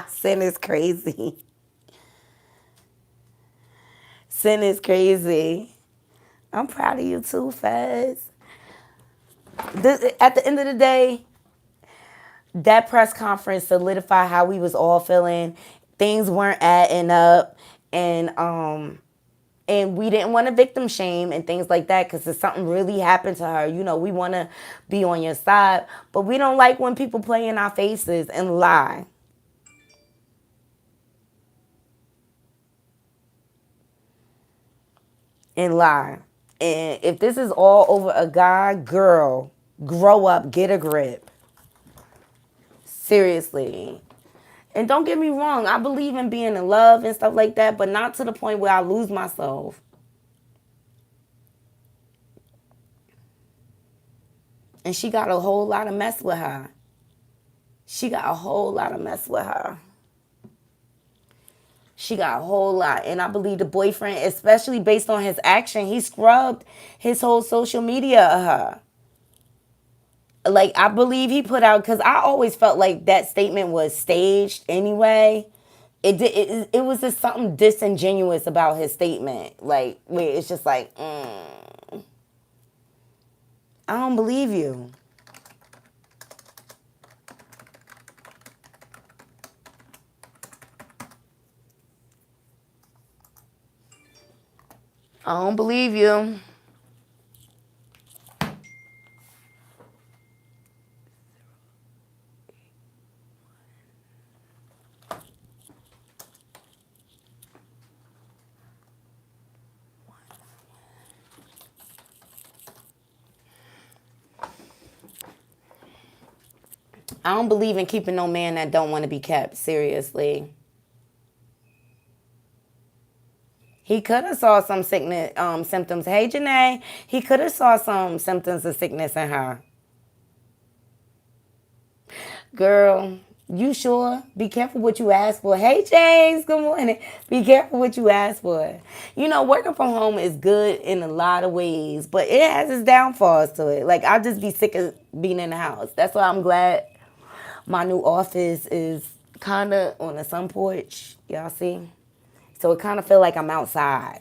Sin is crazy. Sin is crazy. I'm proud of you too, Fez. At the end of the day, That press conference solidified how we was all feeling. Things weren't adding up, and we didn't want to victim shame and things like that because if something really happened to her, we want to be on your side, but we don't like when people play in our faces and lie. And lie. And if this is all over a guy, girl, grow up, get a grip. Seriously. And don't get me wrong, I believe in being in love and stuff like that, but not to the point where I lose myself. And she got a whole lot of mess with her. She got a whole lot of mess with her. She got a whole lot. And I believe the boyfriend, especially based on his action, he scrubbed his whole social media of her. Like, I believe he put out, because I always felt like that statement was staged anyway. It was just something disingenuous about his statement. Like, where it's just like, I don't believe you. I don't believe you. I don't believe in keeping no man that don't want to be kept. Seriously. He could have saw some sickness symptoms. Hey, Janae. He could have saw some symptoms of sickness in her. Girl, you sure? Be careful what you ask for. Hey, James. Good morning. Be careful what you ask for. Working from home is good in a lot of ways, but it has its downfalls to it. Like, I'll just be sick of being in the house. That's why I'm glad my new office is kind of on the sun porch. Y'all see? So it kind of feel like I'm outside.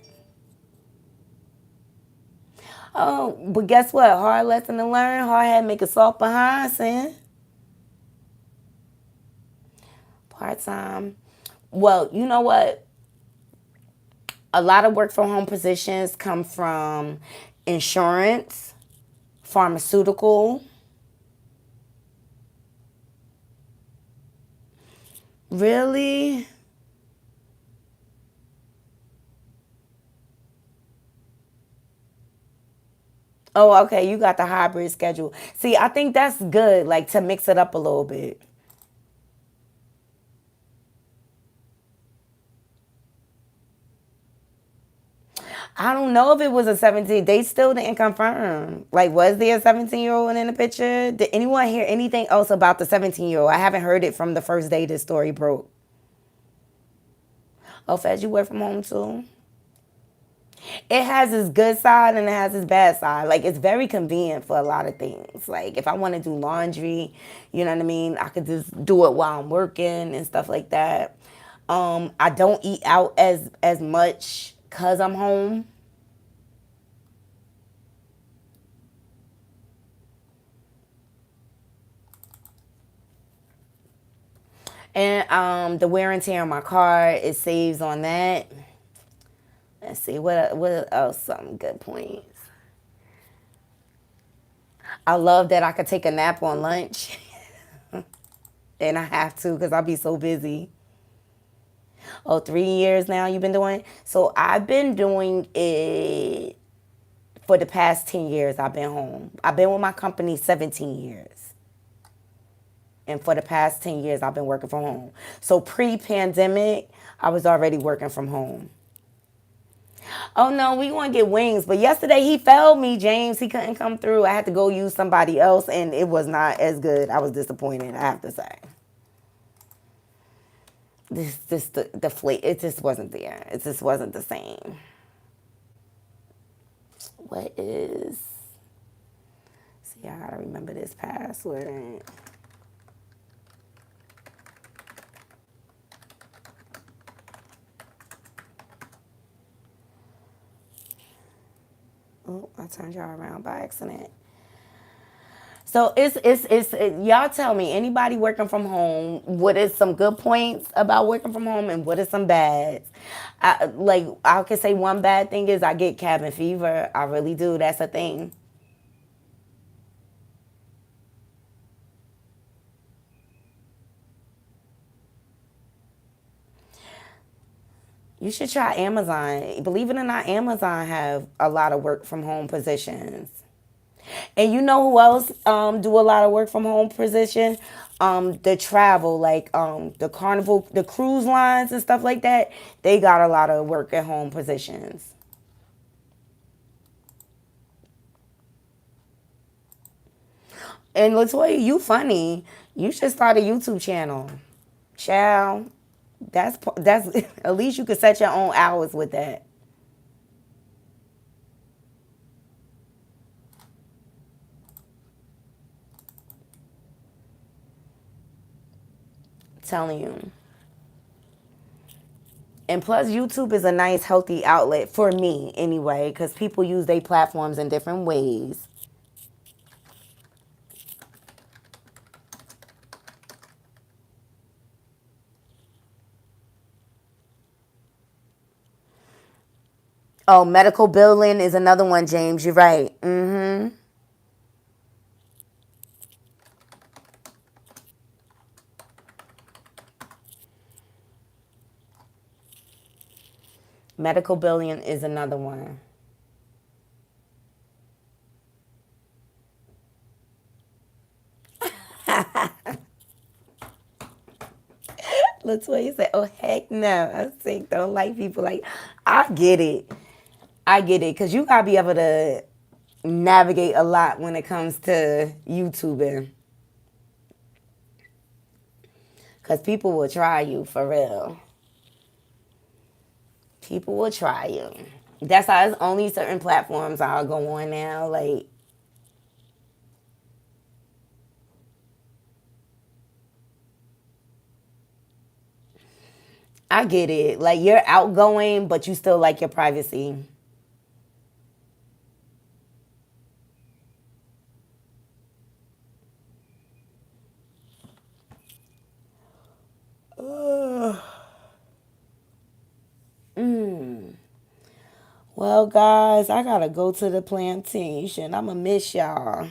Oh, but guess what? Hard lesson to learn. Hard head make a soft behind, sin. Part time. Well, you know what? A lot of work from home positions come from insurance, pharmaceutical. Really? Oh, okay. You got the hybrid schedule. See, I think that's good, like to mix it up a little bit. I don't know if it was a 17. They still didn't confirm. Like, was there a 17-year-old in the picture? Did anyone hear anything else about the 17-year-old? I haven't heard it from the first day this story broke. Oh, Fed, you work from home too? It has its good side and it has its bad side. Like, it's very convenient for a lot of things. Like, if I want to do laundry, you know what I mean? I could just do it while I'm working and stuff like that. I don't eat out as much because I'm home. And the wear and tear on my car, it saves on that. Let's see, what else? Some good points. I love that I could take a nap on lunch. And I have to because I'll be so busy. Oh, 3 years now you've been doing it? So I've been doing it for the past 10 years. I've been home. I've been with my company 17 years. And for the past 10 years, I've been working from home. So pre-pandemic, I was already working from home. Oh no, we want to get wings. But yesterday he failed me, James. He couldn't come through. I had to go use somebody else, and it was not as good. I was disappointed, I have to say. The flavor, it just wasn't there. It just wasn't the same. What is? See, I gotta remember this password. Oh, I turned y'all around by accident. So y'all tell me, anybody working from home, what is some good points about working from home and what is some bads? I could say one bad thing is I get cabin fever. I really do. That's a thing. You should try Amazon. Believe it or not, Amazon have a lot of work from home positions. And you know who else do a lot of work from home position? The travel, like the carnival, the cruise lines and stuff like that. They got a lot of work at home positions. And Latoya, you funny. You should start a YouTube channel. Child, that's at least you could set your own hours with that. Telling you. And plus, YouTube is a nice, healthy outlet for me anyway, because people use their platforms in different ways. Oh, medical billing is another one, James. You're right. Medical billing is another one. Latoya said, "Oh heck no!" I think don't like people like. I get it. I get it because you gotta be able to navigate a lot when it comes to YouTubing. Because people will try you for real. People will try you. That's how it's only certain platforms I'll go on now. Like, I get it. Like, you're outgoing, but you still like your privacy. Well, guys, I gotta go to the plantation. I'ma miss y'all.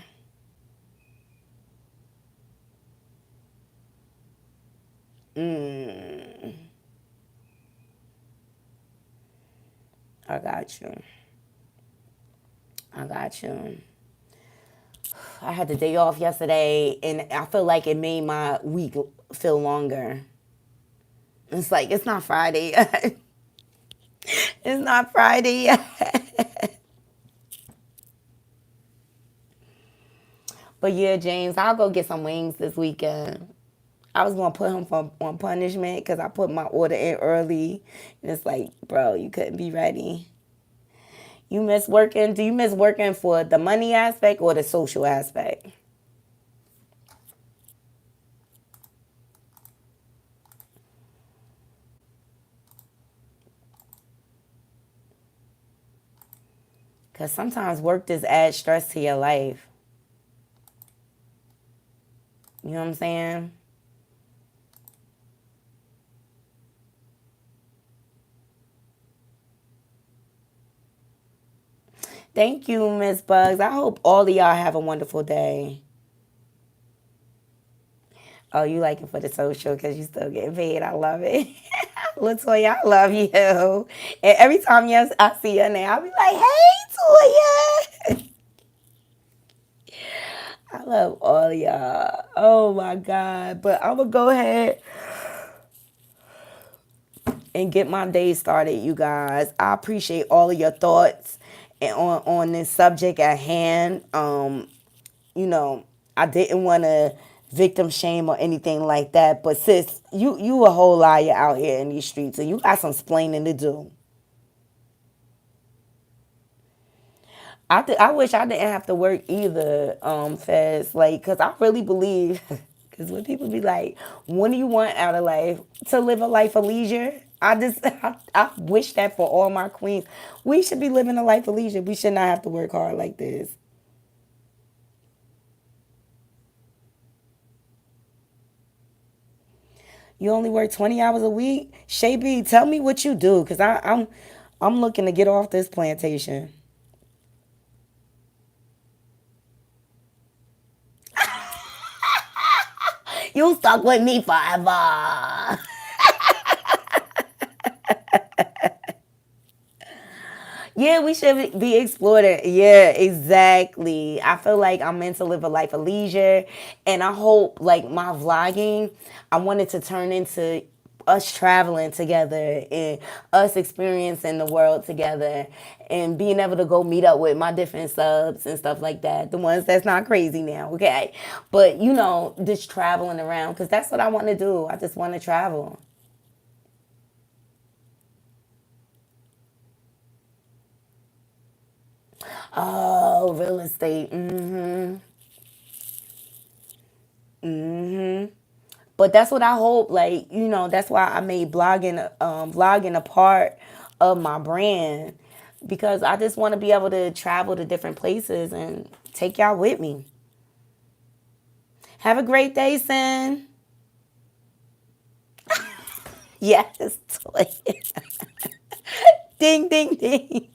I got you. I got you. I had the day off yesterday, and I feel like it made my week feel longer. It's like it's not Friday yet. It's not Friday yet. But yeah, James, I'll go get some wings this weekend. I was gonna put him on punishment because I put my order in early, and it's like, bro, you couldn't be ready. You miss working? Do you miss working for the money aspect or the social aspect? Because sometimes work just adds stress to your life. You know what I'm saying? Thank you, Miss Bugs. I hope all of y'all have a wonderful day. Oh, you like it for the social because you still getting paid. I love it. Latoya, I love you. And every time yes, I see your name, I'll be like, hey, Toya. I love all y'all. Oh my God. But I'm going to go ahead and get my day started, you guys. I appreciate all of your thoughts and on this subject at hand. You know, I didn't want to victim shame or anything like that. But sis, you a whole liar out here in these streets, and you got some splaining to do. I wish I didn't have to work either, Fez. Like, cause I really believe, cause when people be like, "What do you want out of life? To live a life of leisure." I wish that for all my queens. We should be living a life of leisure. We should not have to work hard like this. You only work 20 hours a week? Shay B, tell me what you do, cause I'm looking to get off this plantation. You stuck with me forever. Yeah, we should be exploring. Yeah, exactly. I feel like I'm meant to live a life of leisure, and I hope like my vlogging, I want it to turn into us traveling together and us experiencing the world together and being able to go meet up with my different subs and stuff like that. The ones that's not crazy now, okay? But just traveling around because that's what I want to do. I just want to travel. Oh, real estate. Mm-hmm. Mm-hmm. But that's what I hope. Like, that's why I made vlogging a part of my brand because I just want to be able to travel to different places and take y'all with me. Have a great day, son. Yes, toy. Ding, ding, ding.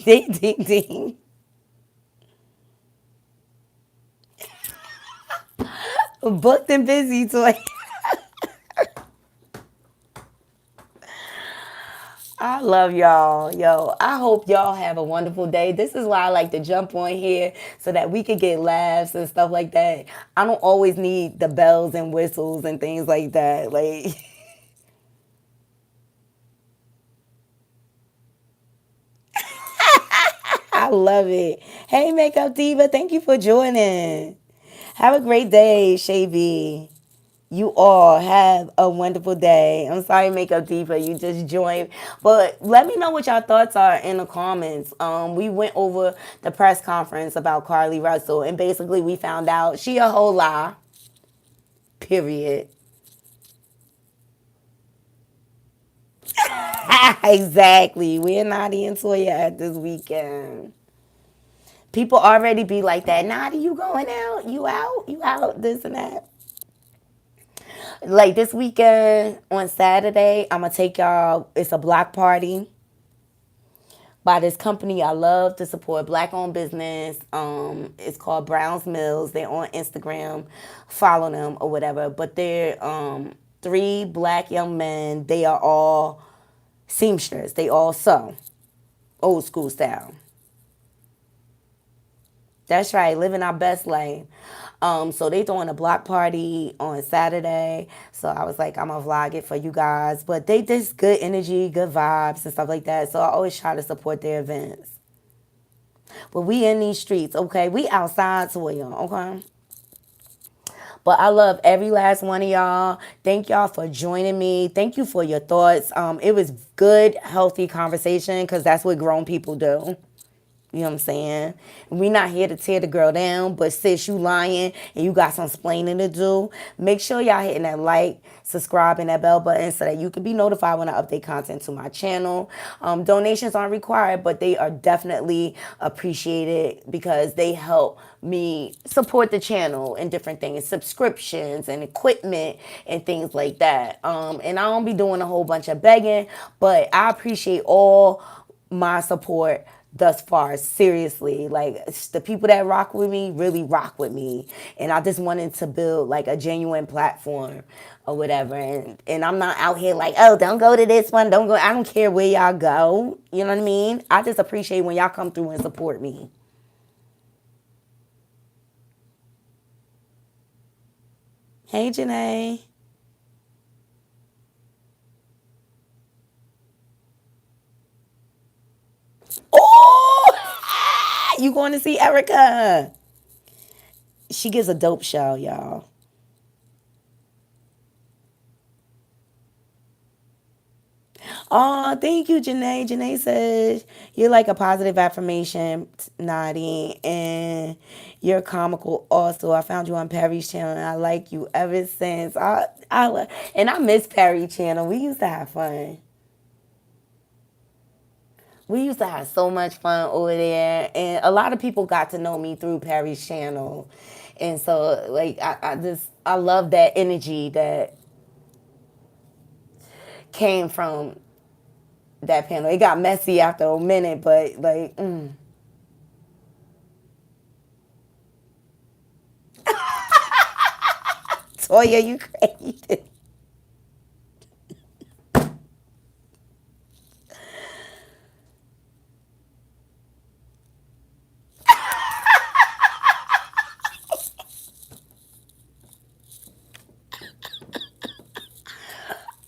Ding, ding, ding. Booked and busy, toy. I love y'all. Yo, I hope y'all have a wonderful day. This is why I like to jump on here so that we could get laughs and stuff like that. I don't always need the bells and whistles and things like that. Like, I love it. Hey, Makeup Diva, thank you for joining. Have a great day, Shavy. You all have a wonderful day. I'm sorry, Makeup Diva, you just joined. But let me know what y'all thoughts are in the comments. We went over the press conference about Carly Russell, and basically we found out she a whole lie. Period. Exactly. We're Knotty and Toya at this weekend. People already be like that. Knotty, you going out? You out? You out? This and that. Like this weekend on Saturday, I'm gonna take y'all. It's a block party by this company I love to support black owned business. It's called Browns Mills. They're on Instagram. Follow them or whatever. But they're three black young men. They are all seamsters. They all sew old school style. That's right, living our best life. So they throwing a block party on Saturday. So I was like, I'm gonna vlog it for you guys. But they just good energy, good vibes and stuff like that. So I always try to support their events. But we in these streets, okay? We outside to y'all, okay? But I love every last one of y'all. Thank y'all for joining me. Thank you for your thoughts. It was good, healthy conversation because that's what grown people do. You know what I'm saying? We not here to tear the girl down, but sis, you lying and you got some splaining to do. Make sure y'all hitting that like, subscribe, and that bell button so that you can be notified when I update content to my channel. Donations aren't required, but they are definitely appreciated because they help me support the channel and different things, subscriptions and equipment and things like that. And I don't be doing a whole bunch of begging, but I appreciate all my support thus far. Seriously, like the people that rock with me really rock with me, and I just wanted to build like a genuine platform or whatever. And I'm not out here like, oh, don't go to this one, don't go. I don't care where y'all go, you know what I mean? I just appreciate when y'all come through and support me. Hey, Janae. Oh, you going to see Erica? She gives a dope show, y'all. Oh, thank you, Janae. Janae says you're like a positive affirmation, Naughty, and you're comical. Also, I found you on Perry's channel, and I like you ever since. And I miss Perry channel. We used to have fun. We used to have so much fun over there, and a lot of people got to know me through Perry's channel. And so, like, I love that energy that came from that panel. It got messy after a minute, but like, Toya, you crazy.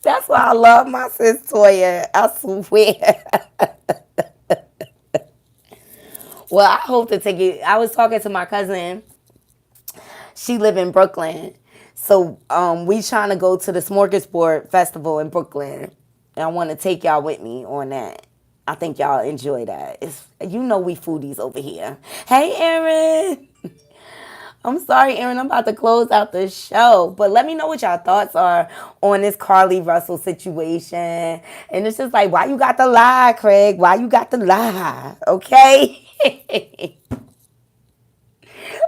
That's why I love my sis Toya. I swear. Well, I hope to take it. I was talking to my cousin. She live in Brooklyn. So we trying to go to the Smorgasbord Festival in Brooklyn. And I want to take y'all with me on that. I think y'all enjoy that. You know we foodies over here. Hey, Aaron. I'm sorry, Aaron. I'm about to close out the show. But let me know what y'all thoughts are on this Carly Russell situation. And it's just like, why you got to lie, Craig? Why you got to lie? Okay?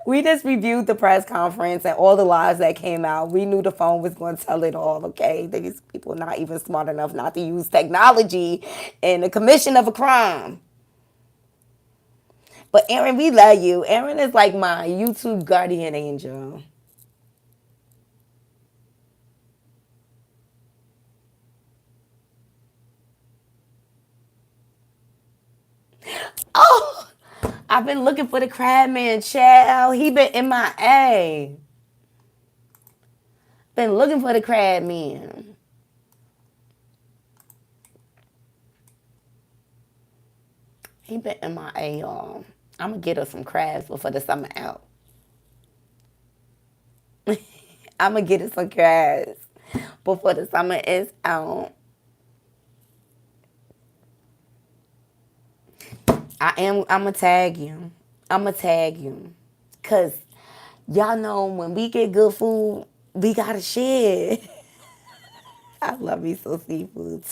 We just reviewed the press conference and all the lies that came out. We knew the phone was going to tell it all, okay? These people are not even smart enough not to use technology in the commission of a crime. But Aaron, we love you. Aaron is like my YouTube guardian angel. Oh, I've been looking for the crab man, child. He been MIA. Been looking for the crab man. He been MIA, y'all. I'm gonna get her some crabs before the summer out. I'm gonna get her some crabs before the summer is out. I'm gonna tag you. I'm gonna tag you. Cause y'all know when we get good food, we gotta share. I love me some seafood.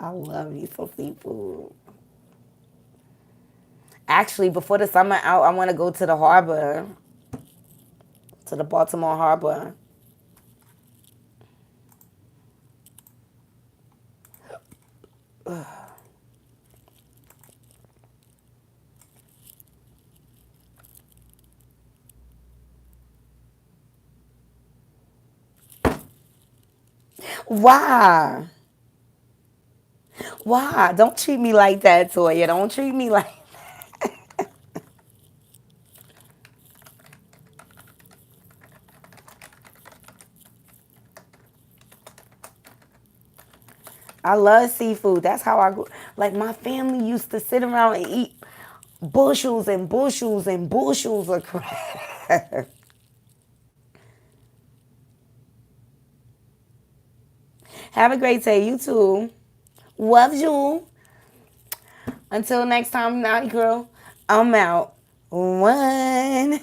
I love me some seafood. Actually, before the summer out, I want to go to the harbor, to the Baltimore harbor. Why? Why? Don't treat me like that, Toya. Don't treat me like. I love seafood. That's how I grew. Like my family used to sit around and eat bushels and bushels and bushels of crab. Have a great day. You too. Love you. Until next time, naughty girl. I'm out. One.